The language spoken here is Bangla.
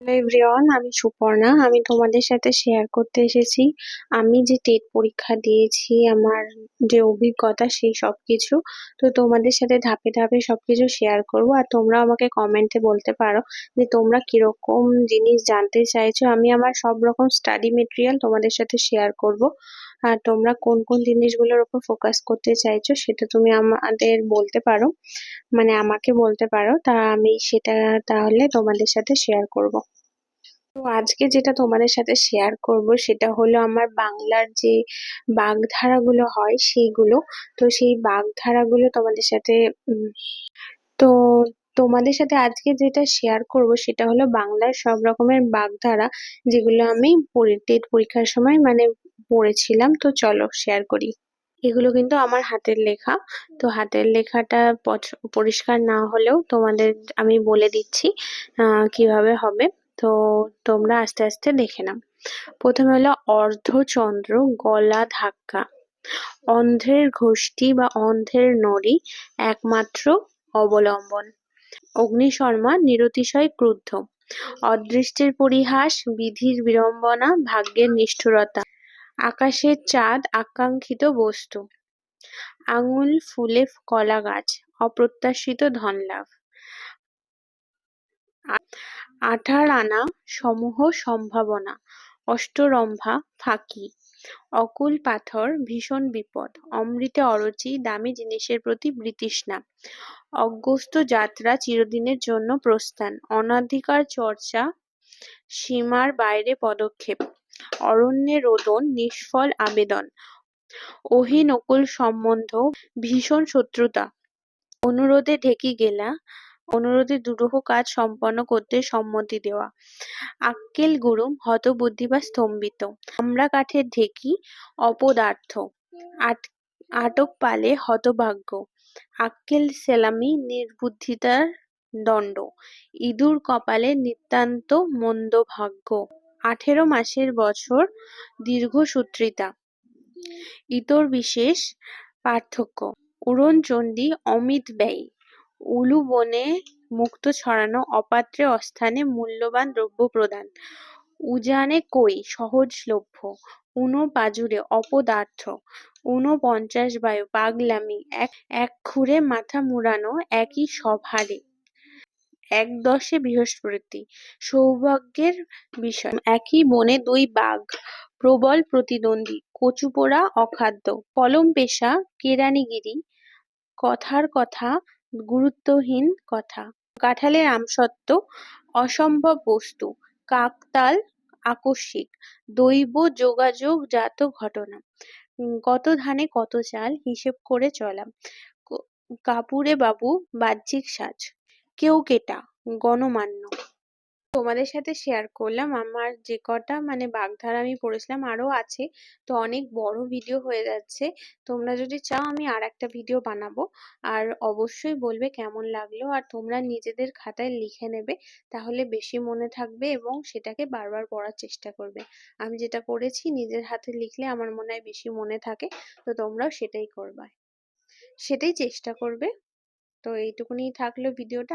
হ্যালো এভরিওয়ান, আমি সুপর্ণা। আমি তোমাদের সাথে শেয়ার করতে এসেছি আমি যে টেট পরীক্ষা দিয়েছি, আমার যে অভিজ্ঞতা সেই সবকিছু। তো তোমাদের সাথে ধাপে ধাপে সবকিছু শেয়ার করব, আর তোমরা আমাকে কমেন্টে বলতে পারো যে তোমরা কিরকম জিনিস জানতে চাইছো। আমি আমার সব রকম স্টাডি মেটেরিয়াল তোমাদের সাথে শেয়ার করব, আর তোমরা কোন কোন জিনিসগুলোর উপর ফোকাস করতে চাইছো সেটা তুমি আমাদের বলতে পারো, মানে আমাকে বলতে পারো, তা আমি সেটা তাহলে তোমাদের সাথে শেয়ার করব। তো আজকে যেটা তোমাদের সাথে শেয়ার করব সেটা হলো আমার বাংলার যে বাগধারাগুলো হয় সেইগুলো। তো সেই বাগধারাগুলো তোমাদের সাথে তো তোমাদের সাথে আজকে যেটা শেয়ার করব সেটা হলো বাংলার সব রকমের বাগধারা, যেগুলো আমি টেট পরীক্ষার সময় মানে পড়েছিলাম। তো চলো শেয়ার করি। এগুলো কিন্তু আমার হাতের লেখা। তো হাতের লেখাটা পরিষ্কার না হলেও তোমাদের আমি বলে দিচ্ছি কিভাবে হবে। তো তোমরা আস্তে আস্তে দেখে নাও। প্রথমে হলো অর্ধচন্দ্র, গলা ধাক্কা, অন্ধ্রের ঘষ্টি বা অন্ধ্রের নড়ি একমাত্র অবলম্বন, অগ্নিশর্মা নিরতিশয় ক্রুদ্ধ, অদৃষ্টের পরিহাস, বিধির বিড়ম্বনা, ভাগ্যের নিষ্ঠুরতা, আকাশের চাঁদ আকাঙ্ক্ষিত বস্তু, আঙুল ফুলে কলা গাছ, অপ্রত্যাশিত ধনলাভ, আঠার আনা সমূহ সম্ভাবনা, অষ্টরম্ভা ফাঁকি, অকুল পাথর ভীষণ বিপদ, অমৃতে অরুচি দামি জিনিসের প্রতি বৃতৃষ্ণা, অগস্ত্য যাত্রা চিরদিনের জন্য প্রস্থান, অনধিকার চর্চা সীমার বাইরে পদক্ষেপ, অরণ্যে রোদন নিষ্ফল আবেদন, অহি নকুল সম্বন্ধ ভীষণ শত্রুতা, অনুরোধে ঢেকি গেলা, অনুরোধে দুরূহ কাজ সম্পন্ন করতে সম্মতি দেওয়া, আক্কেল গুরুম হতবুদ্ধি বা স্তম্ভিত, আমড়া কাঠের ঢেকি অপদার্থ, আটক পালে হতভাগ্য, আক্কেল সেলামি নির্বুদ্ধিতার দণ্ড, ইঁদুর কপালে নিতান্ত মন্দ ভাগ্য, 18 মাসের বছর দীর্ঘসূত্রিতা, ইতর বিশেষ পার্থক্য, উড়নচণ্ডী অমিত ব্যয়ী, উলু বনে মুক্ত ছড়ানো, অপাত্রে অস্থানে মূল্যবান দ্রব্য প্রদান, উজানে কই সহজলভ্য, পাজুরে অপদার্থ, 49 বায়ু পাগলামি, এক খুরে মাথা মুড়ানো একই সভারে, 1-10 বৃহস্পতি সৌভাগ্যের বিষয়, একই বনে 2 বাঘ প্রবল প্রতিদ্বন্দ্বী, কচুপোড়া অখাদ্য, কলম পেশা কেরানিগিরি, কথার কথা গুরুত্বহীন কথা, কাঁঠালের আমসত্ত্ব অসম্ভব বস্তু, কাকতাল আকস্মিক, দৈব যোগাযোগজাত ঘটনা, কত ধানে কত চাল হিসেব করে চলা, কাপুরে বাবু বাহ্যিক সাজ, কেউকেটা গণমান্য। তোমাদের সাথে শেয়ার করলাম আমার যে কটা মানে বাগধারা আমি পড়েছিলাম, আরো আছে। তো অনেক বড় ভিডিও হয়ে যাচ্ছে, তোমরা যদি চাও আমি আর একটা ভিডিও বানাবো। আর অবশ্যই বলবে কেমন লাগলো, আর তোমরা নিজেদের খাতায় লিখে নেবে, তাহলে বেশি মনে থাকবে এবং সেটাকে বারবার পড়ার চেষ্টা করবে। আমি যেটা করেছি নিজের হাতে লিখলে আমার মনে হয় বেশি মনে থাকে, তো তোমরাও সেটাই করবে, সেটাই চেষ্টা করবে। তো এইটুকুনি থাকলো ভিডিওটা।